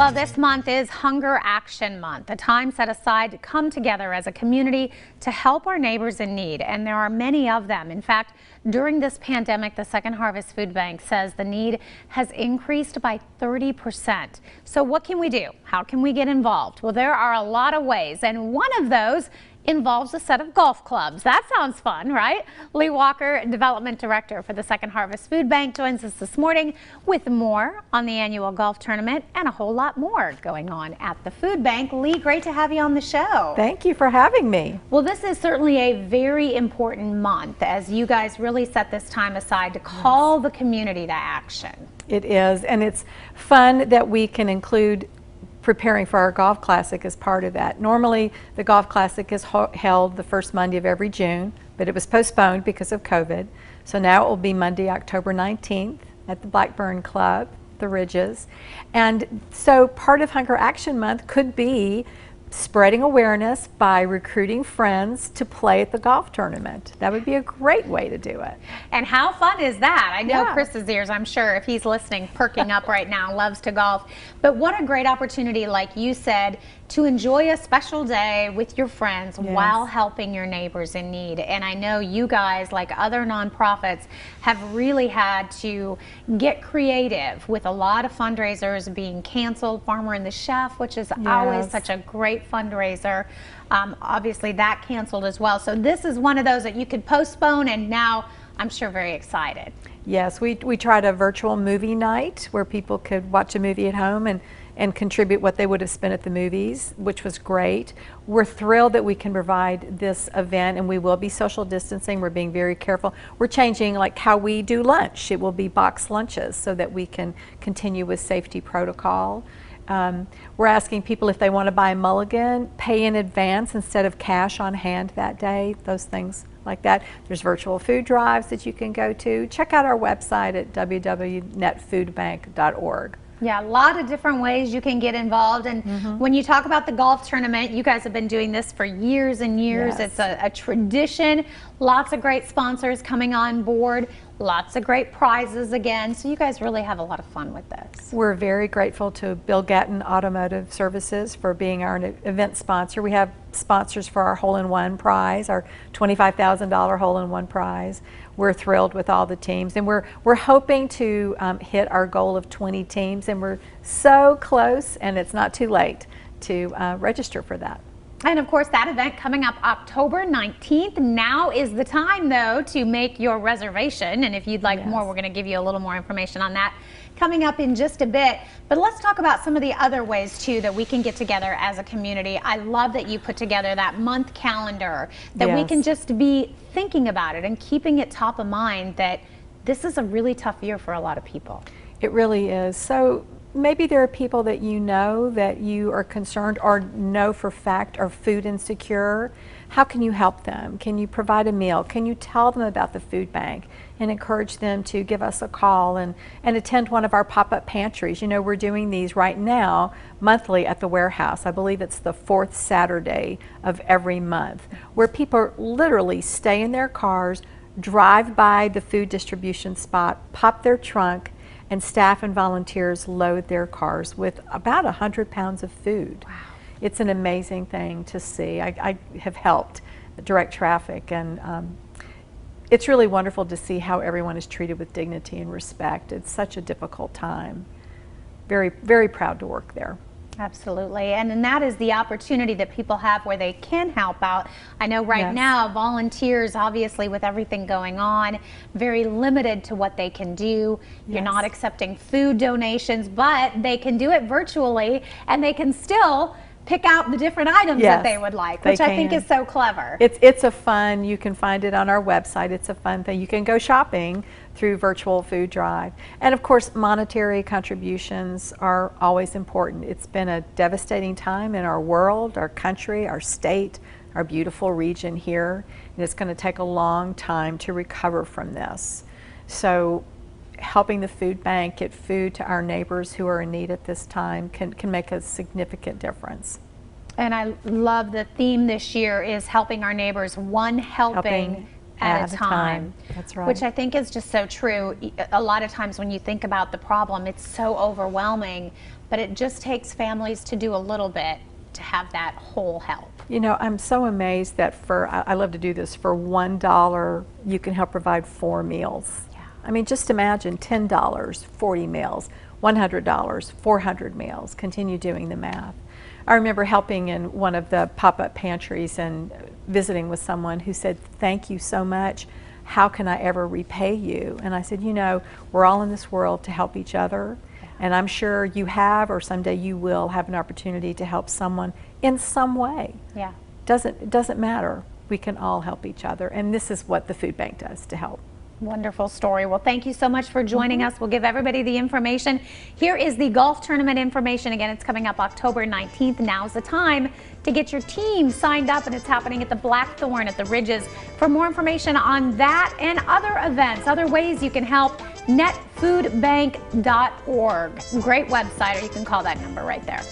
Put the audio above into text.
Well, this month is Hunger Action Month, a time set aside to come together as a community to help our neighbors in need, and there are many of them. In fact, during this pandemic, the Second Harvest Food Bank says the need has increased by 30%. So what can we do? How can we get involved? Well, there are a lot of ways, and one of those involves a set of golf clubs. That sounds fun, right? Lee Walker, Development Director for the Second Harvest Food Bank, joins us this morning with more on the annual golf tournament and a whole lot more going on at the food bank. Lee, great to have you on the show. Thank you for having me. Well, this is certainly a very important month as you guys really set this time aside to call the community to action. It is, and it's fun that we can include preparing for our Golf Classic as part of that. Normally, the Golf Classic is held the first Monday of every June, but it was postponed because of COVID. So now it will be Monday, October 19th at the Blackburn Club, the Ridges. And so part of Hunger Action Month could be spreading awareness by recruiting friends to play at the golf tournament. That would be a great way to do it. And how fun is that? I know Yeah. Chris's ears, I'm sure, if he's listening, perking up right now, loves to golf. But what a great opportunity, like you said, to enjoy a special day with your friends while helping your neighbors in need. And I know you guys, like other nonprofits, have really had to get creative with a lot of fundraisers being canceled. Farmer and the Chef, which is always such a great fundraiser. Obviously that canceled as well. So this is one of those that you could postpone, and now I'm sure very excited. Yes, we tried a virtual movie night where people could watch a movie at home and contribute what they would have spent at the movies, which was great. We're thrilled that we can provide this event, and we will be social distancing. We're being very careful. We're changing like how we do lunch. It will be boxed lunches so that we can continue with safety protocol. We're asking people if they want to buy a mulligan, pay in advance instead of cash on hand that day, those things like that. There's virtual food drives that you can go to. Check out our website at www.netfoodbank.org. Yeah, a lot of different ways you can get involved. And when you talk about the golf tournament, you guys have been doing this for years and years. Yes. It's a tradition. Lots of great sponsors coming on board. Lots of great prizes again. So you guys really have a lot of fun with this. We're very grateful to Bill Gatton Automotive Services for being our event sponsor. We have sponsors for our hole-in-one prize, our $25,000 hole-in-one prize. We're thrilled with all the teams, and we're hoping to hit our goal of 20 teams, and we're so close, and it's not too late to register for that. And of course, that event coming up October 19th. Now is the time, though, to make your reservation. And if you'd like more, we're going to give you a little more information on that coming up in just a bit. But let's talk about some of the other ways, too, that we can get together as a community. I love that you put together that month calendar, that we can just be thinking about it and keeping it top of mind that this is a really tough year for a lot of people. It really is. So maybe there are people that you know that you are concerned or know for fact are food insecure. How can you help them? Can you provide a meal? Can you tell them about the food bank and encourage them to give us a call and attend one of our pop-up pantries? You know, we're doing these right now monthly at the warehouse. I believe it's the fourth Saturday of every month, where people literally stay in their cars, drive by the food distribution spot, pop their trunk, and staff and volunteers load their cars with about 100 pounds of food. Wow. It's an amazing thing to see. I have helped direct traffic, and it's really wonderful to see how everyone is treated with dignity and respect. It's such a difficult time. Very, very proud to work there. Absolutely, and then that is the opportunity that people have where they can help out. I know right now volunteers, obviously with everything going on, very limited to what they can do. You're not accepting food donations, but they can do it virtually, and they can still pick out the different items that they would like, which I think is so clever. It's a fun, you can find it on our website, it's a fun thing. You can go shopping through virtual food drive. And of course, monetary contributions are always important. It's been a devastating time in our world, our country, our state, our beautiful region here, and it's going to take a long time to recover from this. So helping the food bank get food to our neighbors who are in need at this time can make a significant difference. And I love the theme this year is helping our neighbors, one helping at a time. That's right. Which I think is just so true. A lot of times when you think about the problem, it's so overwhelming, but it just takes families to do a little bit to have that whole help. You know, I'm so amazed that I love to do this, for $1 you can help provide 4 meals. Yeah. I mean, just imagine $10, 40 meals, $100, 400 meals. Continue doing the math. I remember helping in one of the pop-up pantries and visiting with someone who said, "Thank you so much. How can I ever repay you?" And I said, you know, we're all in this world to help each other. And I'm sure you have, or someday you will have an opportunity to help someone in some way. Yeah. It doesn't matter. We can all help each other. And this is what the food bank does to help. Wonderful story. Well, thank you so much for joining us. We'll give everybody the information. Here is the golf tournament information. Again, it's coming up October 19th. Now's the time to get your team signed up, and it's happening at the Blackthorn at the Ridges. For more information on that and other events, other ways you can help, netfoodbank.org. Great website, or you can call that number right there.